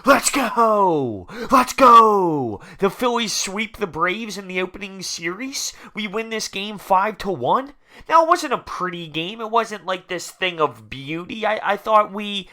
Let's go! Let's go! The Phillies sweep the Braves in the opening series. We win this game 5-1. Now, it wasn't a pretty game. It wasn't like this thing of beauty. I thought we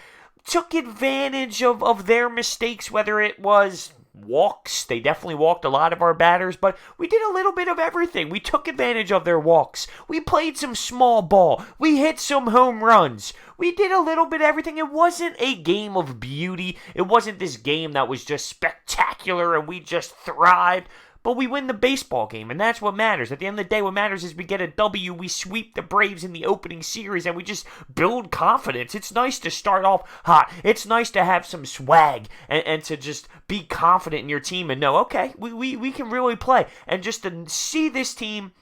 took advantage of their mistakes, whether it was walks. They definitely walked a lot of our batters, but we did a little bit of everything. We took advantage of their walks. We played some small ball. We hit some home runs. We did a little bit of everything. It wasn't a game of beauty. It wasn't this game that was just spectacular and we just thrived. But we win the baseball game, and that's what matters. At the end of the day, what matters is we get a W, we sweep the Braves in the opening series, and we just build confidence. It's nice to start off hot. It's nice to have some swag and to just be confident in your team and know, okay, we can really play. And just to see this team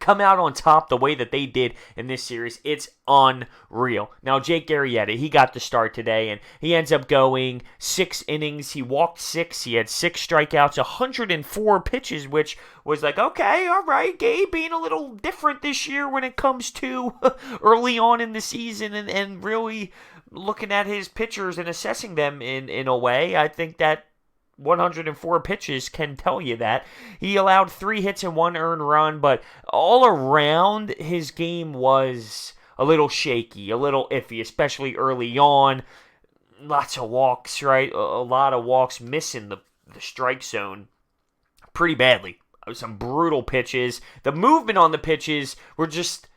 come out on top the way that they did in this series, it's unreal. Now, Jake Arrieta, he got the start today, and he ends up going 6 innings. He walked 6. He had 6 strikeouts, 104 pitches, which was like, okay, all right, Gabe being a little different this year when it comes to early on in the season and really looking at his pitchers and assessing them in a way. I think that 104 pitches can tell you that. He allowed 3 hits and 1 earned run, but all around his game was a little shaky, a little iffy, especially early on. Lots of walks, right? A lot of walks, missing the strike zone pretty badly. Some brutal pitches. The movement on the pitches were just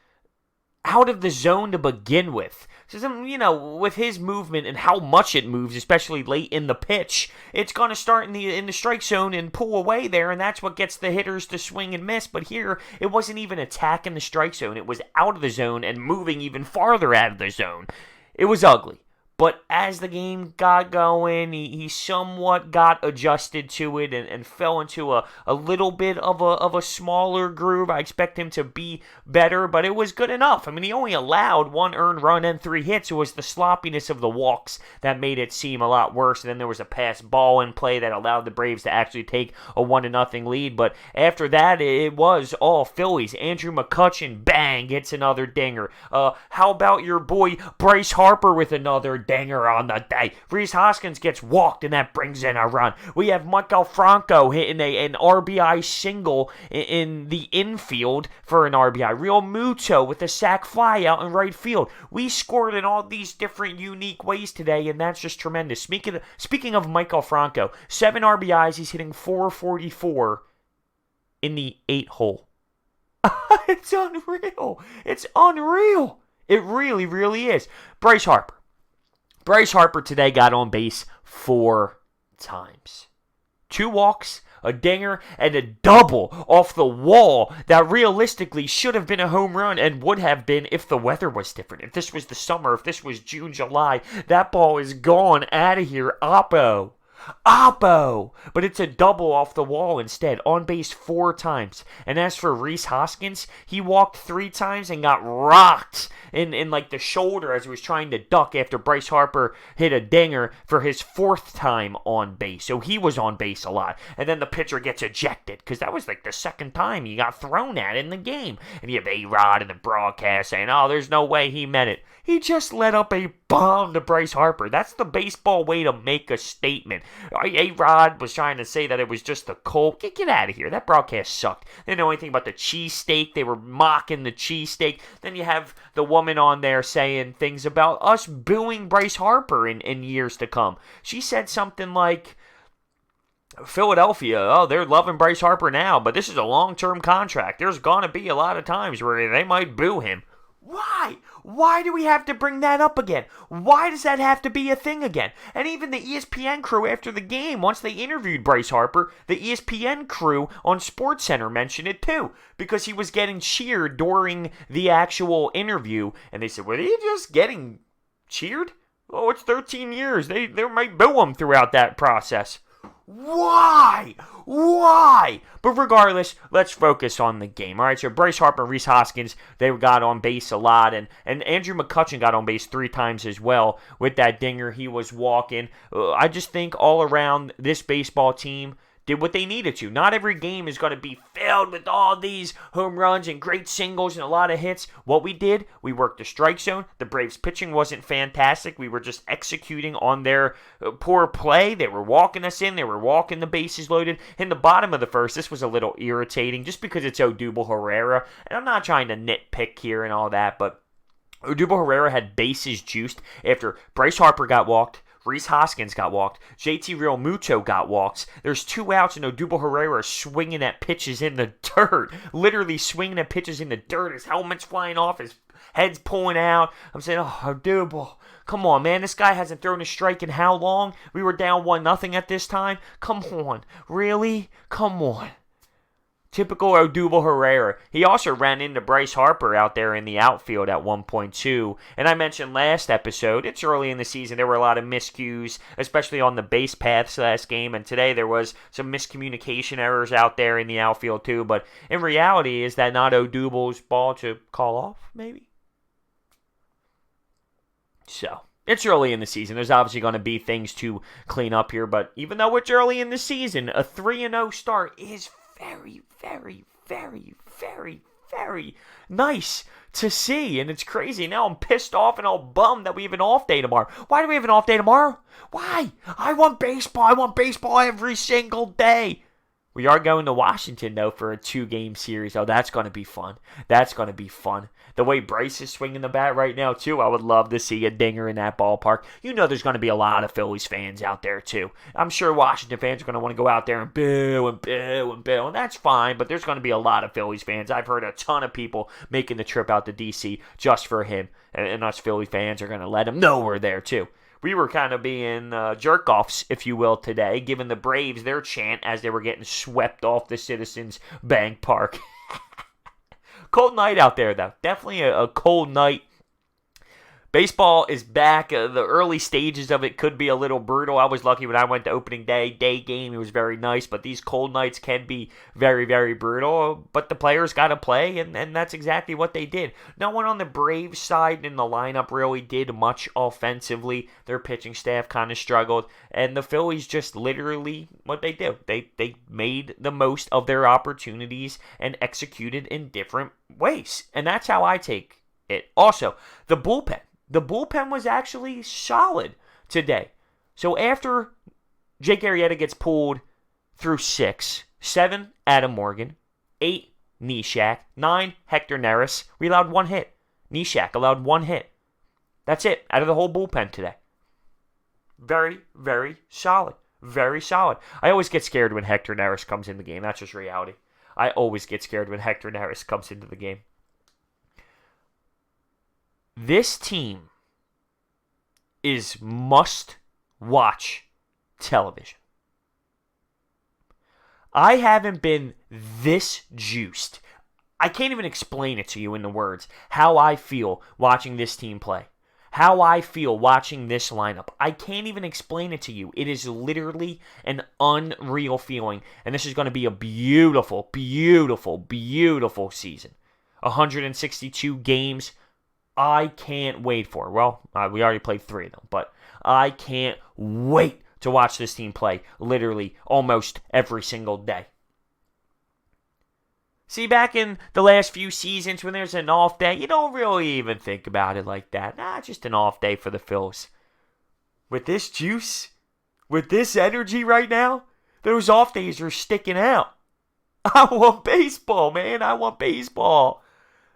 out of the zone to begin with. So, with his movement and how much it moves, especially late in the pitch, it's going to start in the strike zone and pull away there, and that's what gets the hitters to swing and miss. But here, it wasn't even attacking the strike zone. It was out of the zone and moving even farther out of the zone. It was ugly. But as the game got going, he somewhat got adjusted to it and fell into a little bit of a smaller groove. I expect him to be better, but it was good enough. I mean, he only allowed 1 earned run and 3 hits. It was the sloppiness of the walks that made it seem a lot worse. And then there was a pass ball in play that allowed the Braves to actually take a 1-0 lead. But after that, it was all Phillies. Andrew McCutchen, bang, gets another dinger. How about your boy Bryce Harper with another dinger on the day? Rhys Hoskins gets walked, and that brings in a run. We have Michael Franco hitting an RBI single in the infield for an RBI. Real Muto with a sac fly out in right field. We scored in all these different unique ways today, and that's just tremendous. Speaking of Michael Franco, 7 RBIs, he's hitting .444 in the 8 hole. It's unreal. It's unreal. It really, really is. Bryce Harper today got on base 4 times. 2 walks, a dinger, and a double off the wall that realistically should have been a home run and would have been if the weather was different. If this was the summer, if this was June, July, that ball is gone out of here. Oppo! But it's a double off the wall instead, on base 4 times. And as for Rhys Hoskins, he walked 3 times and got rocked in like the shoulder as he was trying to duck after Bryce Harper hit a dinger for his 4th time on base. So he was on base a lot. And then the pitcher gets ejected because that was like the 2nd time he got thrown at in the game. And you have A-Rod in the broadcast saying, oh, there's no way he meant it. He just let up a bomb to Bryce Harper. That's the baseball way to make a statement. A-Rod was trying to say that it was just the cold. Get out of here. That broadcast sucked. They didn't know anything about the cheesesteak. They were mocking the cheesesteak. Then you have the woman on there saying things about us booing Bryce Harper in years to come. She said something like, Philadelphia, oh, they're loving Bryce Harper now, but this is a long-term contract. There's going to be a lot of times where they might boo him. Why? Why do we have to bring that up again? Why does that have to be a thing again? And even the ESPN crew after the game, once they interviewed Bryce Harper, the ESPN crew on SportsCenter mentioned it too, because he was getting cheered during the actual interview, and they said, were they just getting cheered? Oh, it's 13 years. They might boo him throughout that process. Why? But regardless, let's focus on the game. All right, so Bryce Harper and Rhys Hoskins, they got on base a lot, and Andrew McCutchen got on base 3 times as well with that dinger he was walking. I just think all around this baseball team, did what they needed to. Not every game is going to be filled with all these home runs and great singles and a lot of hits. What we did, we worked the strike zone. The Braves pitching wasn't fantastic. We were just executing on their poor play. They were walking us in. They were walking the bases loaded. In the bottom of the first, this was a little irritating just because it's Odubel Herrera. And I'm not trying to nitpick here and all that, but Odubel Herrera had bases juiced after Bryce Harper got walked. Rhys Hoskins got walked. JT Realmuto got walks. There's 2 outs, and Odubel Herrera swinging at pitches in the dirt. Literally swinging at pitches in the dirt. His helmet's flying off. His head's pulling out. I'm saying, oh, Odubel, come on, man. This guy hasn't thrown a strike in how long? We were down 1-0 at this time. Come on. Really? Come on. Typical Odubel Herrera. He also ran into Bryce Harper out there in the outfield at 1.2. And I mentioned last episode, it's early in the season, there were a lot of miscues, especially on the base paths last game. And today there was some miscommunication errors out there in the outfield too. But in reality, is that not Odubel's ball to call off, maybe? So, it's early in the season. There's obviously going to be things to clean up here. But even though it's early in the season, a 3-0 start is very, very, very, very, very nice to see. And it's crazy. Now I'm pissed off and all bummed that we have an off day tomorrow. Why do we have an off day tomorrow? Why? I want baseball. I want baseball every single day. We are going to Washington, though, for a 2-game series. Oh, that's going to be fun. That's going to be fun. The way Bryce is swinging the bat right now, too, I would love to see a dinger in that ballpark. You know there's going to be a lot of Phillies fans out there, too. I'm sure Washington fans are going to want to go out there and boo and boo and boo, and that's fine, but there's going to be a lot of Phillies fans. I've heard a ton of people making the trip out to D.C. just for him, and us Philly fans are going to let him know we're there, too. We were kind of being jerk-offs, if you will, today, giving the Braves their chant as they were getting swept off the Citizens Bank Park. Cold night out there, though. Definitely a cold night. Baseball is back. The early stages of it could be a little brutal. I was lucky when I went to opening day game. It was very nice, but these cold nights can be very, very brutal. But the players got to play, and that's exactly what they did. No one on the Braves side in the lineup really did much offensively. Their pitching staff kind of struggled, and the Phillies just literally what they do. They made the most of their opportunities and executed in different ways, and that's how I take it. Also, the bullpen. The bullpen was actually solid today. So after Jake Arrieta gets pulled through 6, 7, Adam Morgan, 8, Neshek, 9, Hector Neris, we allowed 1 hit. Neshek allowed 1 hit. That's it, out of the whole bullpen today. Very, very solid. Very solid. I always get scared when Hector Neris comes in the game. That's just reality. I always get scared when Hector Neris comes into the game. This team is must-watch television. I haven't been this juiced. I can't even explain it to you in the words, how I feel watching this team play. How I feel watching this lineup. I can't even explain it to you. It is literally an unreal feeling. And this is going to be a beautiful, beautiful, beautiful season. 162 games. I can't wait for it. Well, we already played 3 of them, but I can't wait to watch this team play literally almost every single day. See, back in the last few seasons when there's an off day, you don't really even think about it like that. Nah, just an off day for the Phils. With this juice, with this energy right now, those off days are sticking out. I want baseball, man. I want baseball.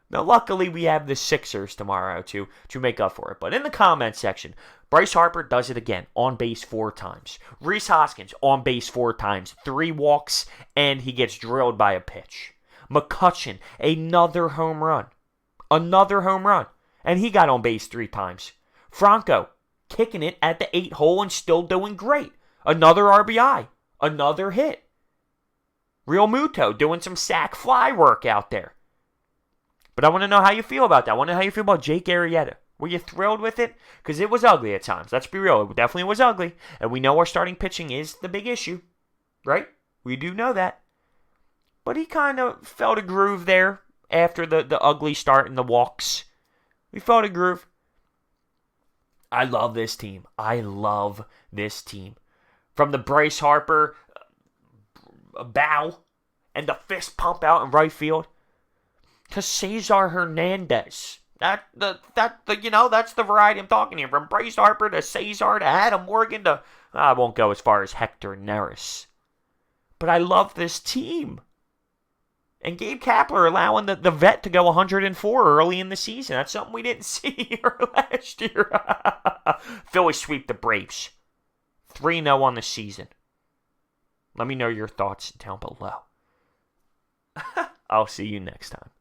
Now, luckily, we have the Sixers tomorrow to make up for it. But in the comment section, Bryce Harper does it again, on base 4 times. Rhys Hoskins, on base 4 times. 3 walks, and he gets drilled by a pitch. McCutchen, another home run. Another home run. And he got on base 3 times. Franco, kicking it at the 8 hole and still doing great. Another RBI. Another hit. Realmuto doing some sac fly work out there. But I want to know how you feel about that. I want to know how you feel about Jake Arrieta. Were you thrilled with it? Because it was ugly at times. Let's be real. It definitely was ugly. And we know our starting pitching is the big issue. Right? We do know that. But he kind of felt a groove there after the ugly start and the walks. We felt a groove. I love this team. I love this team. From the Bryce Harper bow and the fist pump out in right field to Cesar Hernandez. That's the variety I'm talking here. From Bryce Harper to Cesar to Adam Morgan to, I won't go as far as Hector Neris. But I love this team. And Gabe Kapler allowing the vet to go 104 early in the season. That's something we didn't see here last year. Phillies sweep the Braves. 3-0 on the season. Let me know your thoughts down below. I'll see you next time.